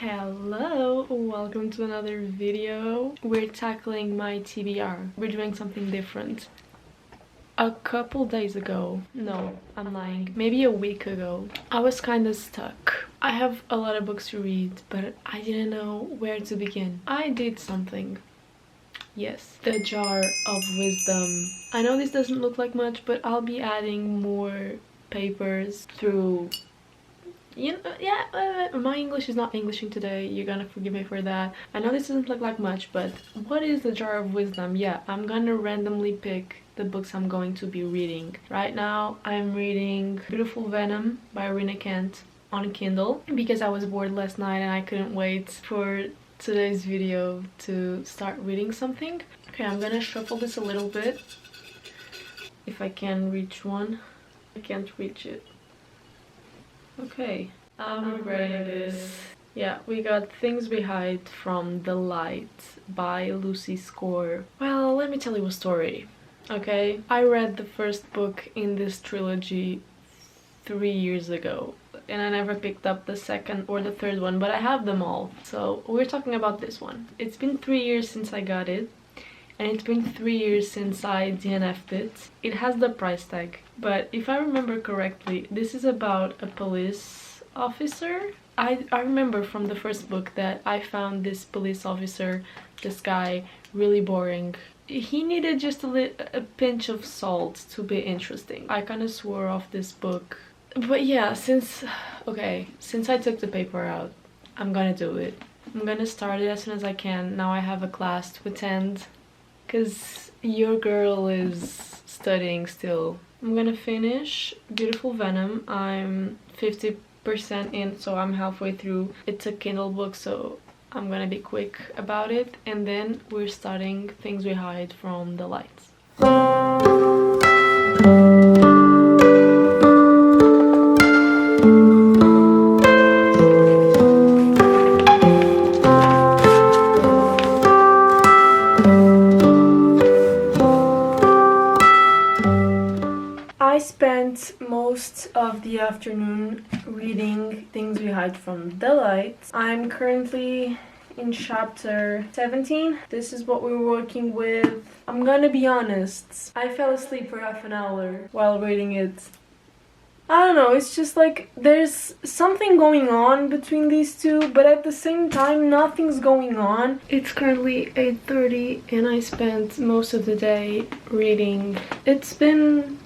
Hello, welcome to another video. We're tackling my TBR. We're doing something different. A couple days ago, no, I'm lying, maybe a week ago, I was kind of stuck. I have a lot of books to read, but I didn't know where to begin. I did something. Yes, the jar of wisdom. I know this doesn't look like much, but I'll be adding more papers through, my English is not Englishing today, you're gonna forgive me for that. I know this doesn't look like much, but what is the jar of wisdom? Yeah, I'm gonna randomly pick the books I'm going to be reading. Right now I'm reading Beautiful Venom by Rina Kent on Kindle because I was bored last night and I couldn't wait for today's video to start reading something. Okay, I'm gonna shuffle this a little bit if I can reach one. I can't reach it. Okay, I'm regretting this. Yeah, we got Things We Hide from the Light by Lucy Score. Well, let me tell you a story, okay? I read the first book in this trilogy 3 years ago, and I never picked up the second or the third one, but I have them all. So we're talking about this one. It's been 3 years since I got it, and it's been 3 years since I DNF'd it. It has the price tag, but if I remember correctly, this is about a police officer. I remember from the first book that I found this police officer, this guy, really boring. He needed just a pinch of salt to be interesting. I kind of swore off this book. But yeah, since I took the paper out, I'm gonna do it. I'm gonna start it as soon as I can. Now I have a class to attend, because your girl is studying still. I'm gonna finish Beautiful Venom. I'm 50% in, so I'm halfway through. It's a Kindle book, so I'm gonna be quick about it. And then we're starting Things We Hide from the Light. I spent most of the afternoon reading Things We Hide from the Light. I'm currently in chapter 17. This is what we're working with. I'm gonna be honest, I fell asleep for half an hour while reading it. I don't know, it's just like there's something going on between these two, but at the same time nothing's going on. It's currently 8:30 and I spent most of the day reading. It's been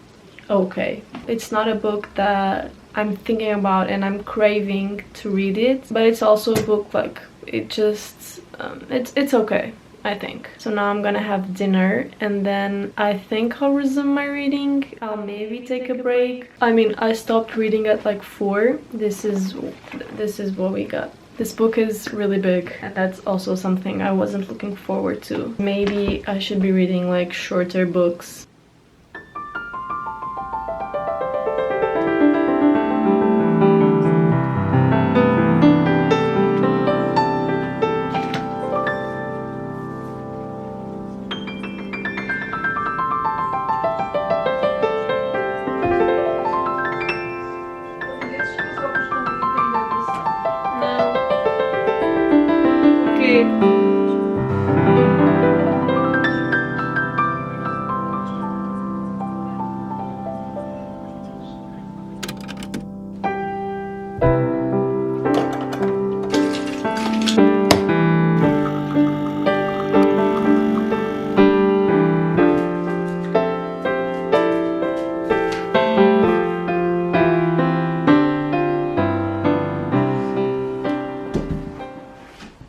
okay. It's not a book that I'm thinking about and I'm craving to read it, but it's also a book like it just it's okay, I think. So now I'm gonna have dinner and then I think I'll resume my reading. I'll maybe take a break. I mean, I stopped reading at like 4. This is what we got. This book is really big, and that's also something I wasn't looking forward to. Maybe I should be reading like shorter books.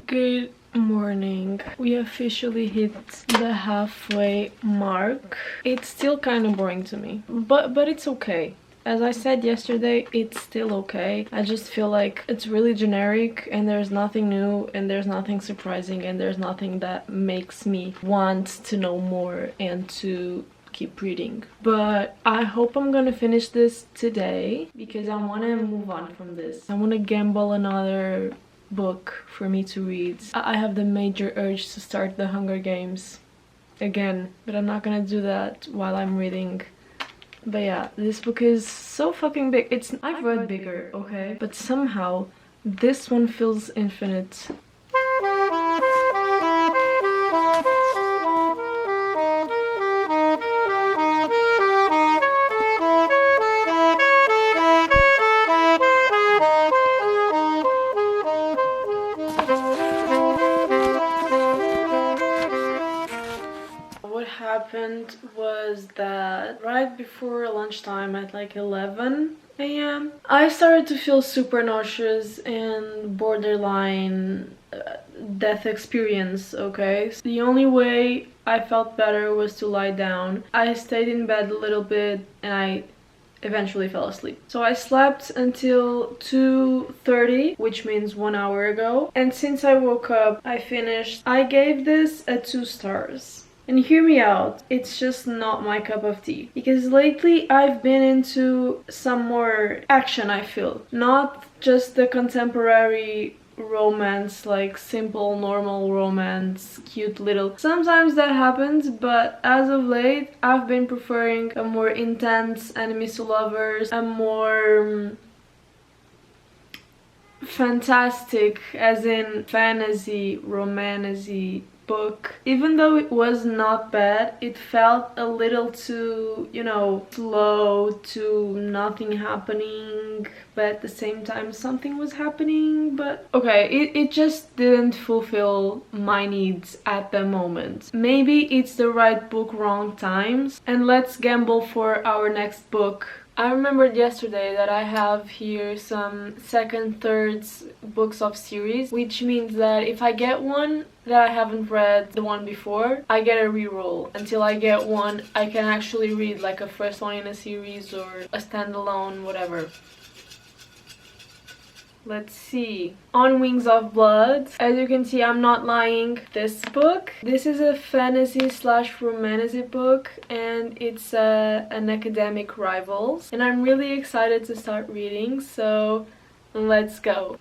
Good morning. We officially hit the halfway mark. It's still kind of boring to me, but it's okay. As I said yesterday, it's still okay. I just feel like it's really generic and there's nothing new and there's nothing surprising and there's nothing that makes me want to know more and to keep reading. But I hope I'm gonna finish this today because I want to move on from this. I want to gamble another book for me to read. I have the major urge to start The Hunger Games again, but I'm not gonna do that while I'm reading. But yeah, this book is so fucking big. I've read bigger, okay? But somehow This one feels infinite. What happened was that right before lunchtime at like 11 a.m. I started to feel super nauseous and borderline death experience, okay? So the only way I felt better was to lie down. I stayed in bed a little bit and I eventually fell asleep. So I slept until 2:30, which means 1 hour ago. And since I woke up, I gave this a 2 stars. And hear me out, it's just not my cup of tea. Because lately I've been into some more action, I feel. Not just the contemporary romance, like simple, normal romance, cute little. Sometimes that happens, but as of late, I've been preferring a more intense enemies to lovers, a more fantastic, as in fantasy, romantasy book. Even though it was not bad, it felt a little too, you know, slow, to nothing happening, but at the same time something was happening. But okay, it just didn't fulfill my needs at the moment. Maybe it's the right book, wrong times, and let's gamble for our next book. I remembered yesterday that I have here some second, thirds books of series, which means that if I get one that I haven't read the one before, I get a reroll. Until I get one I can actually read, like a first one in a series or a standalone, whatever. Let's see. On Wings of Blood. As you can see, I'm not lying. This book. This is a fantasy slash romantasy book, and it's an academic rivals. And I'm really excited to start reading, so let's go.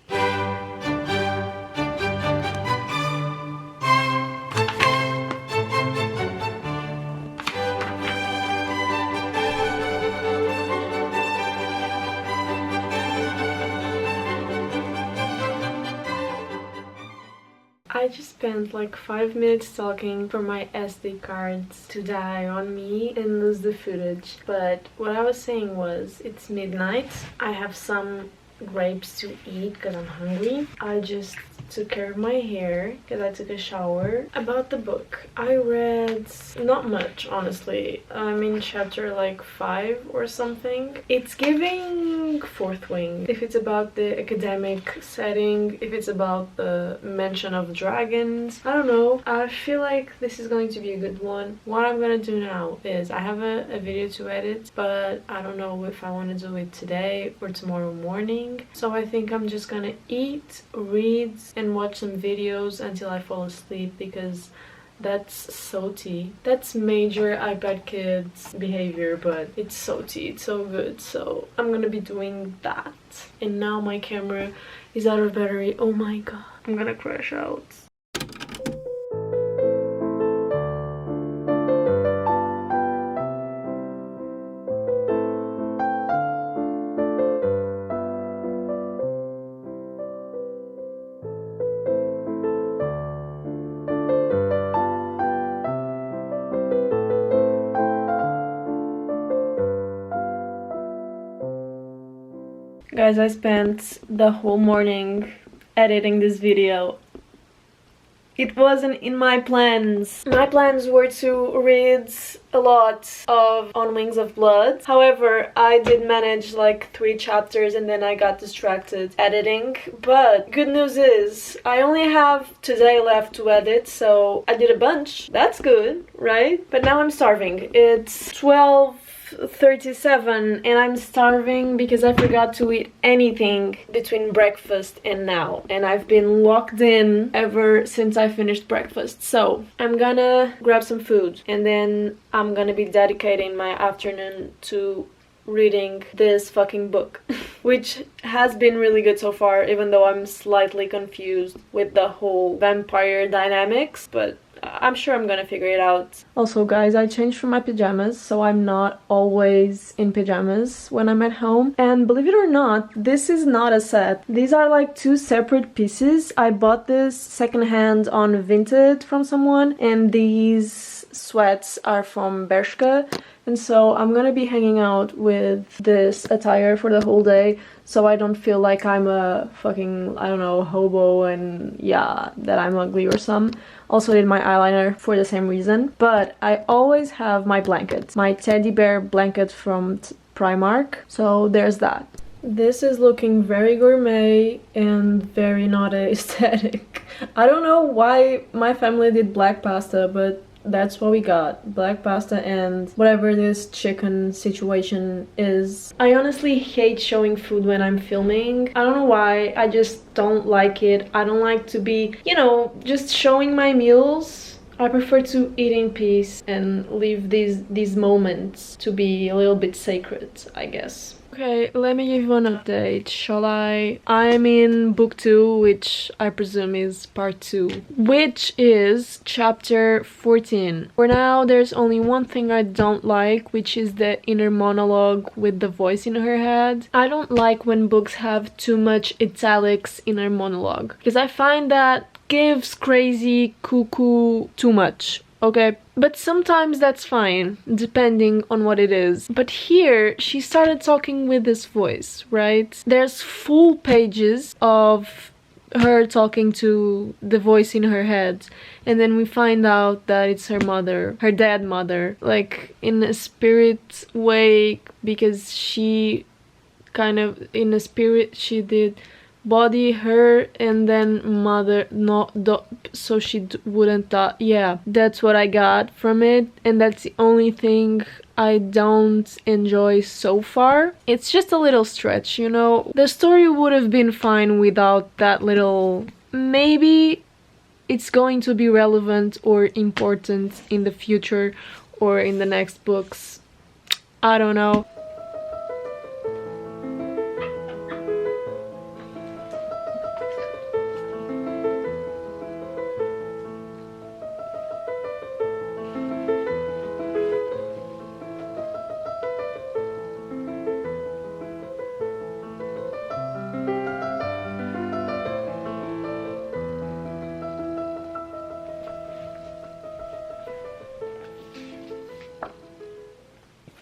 I just spent like 5 minutes talking for my SD cards to die on me and lose the footage. But what I was saying was, it's midnight. I have some grapes to eat because I'm hungry. I just took care of my hair because I took a shower. About the book, I read not much, honestly. I'm in chapter like 5 or something. It's giving Fourth Wing. If it's about the academic setting, if it's about the mention of dragons, I don't know. I feel like this is going to be a good one. What I'm gonna do now is I have a video to edit, but I don't know if I want to do it today or tomorrow morning. So I think I'm just gonna eat, read, and watch some videos until I fall asleep, because that's so tea. That's major iPad kids behavior, but it's so tea, it's so good. So I'm gonna be doing that. And now my camera is out of battery. Oh my god, I'm gonna crash out. Guys, I spent the whole morning editing this video. It wasn't in my plans. My plans were to read a lot of On Wings of Blood. However, I did manage like 3 chapters and then I got distracted editing. But good news is, I only have today left to edit, so I did a bunch. That's good, right? But now I'm starving. It's 12:37 and I'm starving because I forgot to eat anything between breakfast and now, and I've been locked in ever since I finished breakfast. So I'm gonna grab some food and then I'm gonna be dedicating my afternoon to reading this fucking book which has been really good so far, even though I'm slightly confused with the whole vampire dynamics, but I'm sure I'm gonna figure it out. Also guys, I changed from my pajamas, so I'm not always in pajamas when I'm at home. And believe it or not, this is not a set. These are like two separate pieces. I bought this secondhand on Vinted from someone, and these sweats are from Bershka. And so I'm gonna be hanging out with this attire for the whole day, so I don't feel like I'm a fucking, I don't know, hobo and yeah, that I'm ugly or something. Also did my eyeliner for the same reason. But I always have my blanket, my teddy bear blanket from Primark. So there's that. This is looking very gourmet and very not aesthetic. I don't know why my family did black pasta, but that's what we got. Black pasta and whatever this chicken situation is. I honestly hate showing food when I'm filming. I don't know why, I just don't like it. I don't like to be, you know, just showing my meals. I prefer to eat in peace and leave these moments to be a little bit sacred, I guess. Okay, let me give you an update, shall I? I'm in book 2, which I presume is part 2, which is chapter 14. For now, there's only one thing I don't like, which is the inner monologue with the voice in her head. I don't like when books have too much italics inner monologue, because I find that gives crazy cuckoo too much. Okay, but sometimes that's fine, depending on what it is. But here, she started talking with this voice, right? There's full pages of her talking to the voice in her head, and then we find out that it's her mother, her dead mother, like in a spirit way, because she kind of, in a spirit, she did body her and then mother so she wouldn't die. Yeah, that's what I got from it, and that's the only thing I don't enjoy so far. It's just a little stretch, you know. The story would have been fine without that little. Maybe it's going to be relevant or important in the future or in the next books. I don't know.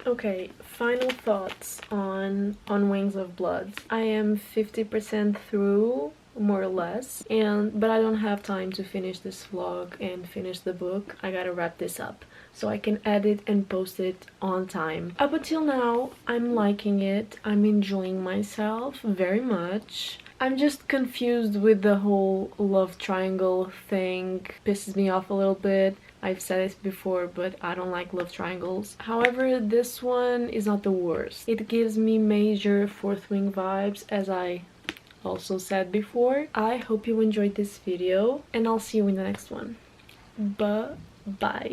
Okay, final thoughts on Wings of Blood. I am 50% through, more or less, but I don't have time to finish this vlog and finish the book. I gotta wrap this up so I can edit and post it on time. Up until now, I'm liking it. I'm enjoying myself very much. I'm just confused with the whole love triangle thing. Pisses me off a little bit. I've said it before, but I don't like love triangles. However, this one is not the worst. It gives me major Fourth Wing vibes, as I also said before. I hope you enjoyed this video, and I'll see you in the next one. Bye.